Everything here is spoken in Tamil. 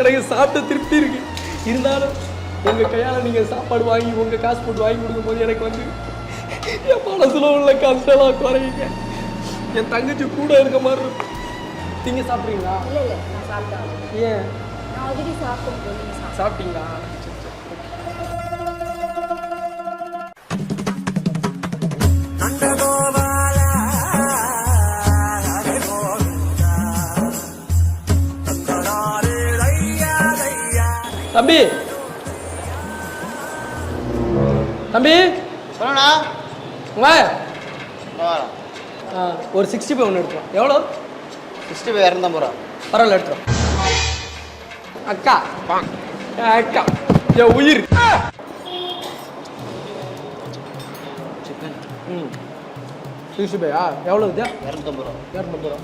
எனக்கு சாப்பிட்ட திருப்தி இருக்கு. இருந்தாலும் உங்கள் கையால் நீங்கள் சாப்பாடு வாங்கி உங்கள் காசு போட்டு வாங்கி கொடுக்கும்போது எனக்கு வந்து என் மனசுல உள்ள கஷ்டம்லாம் குறையுங்க. என் தங்கச்சி கூட இருக்க மாதிரி இருக்கும். நீங்கள் சாப்பிட்றீங்களா? இல்லை இல்லை, நான் சாப்பிட்டேன். ஏன்? நான் ஆல்ரெடி சாப்பிட்டேன். சாப்பிட்டீங்களா? தம்பி தம்பி சொல்லணா வா. ஒரு 65 ஒன்று எடுத்துரும். எவ்வளோ? 65 250 ரூபா. பரவாயில்ல எடுத்துரும். அக்கா அக்கா என் உயிர். சிக்கன் 65 எவ்வளோ இது? 250 ரூபா. 250 ரூபா.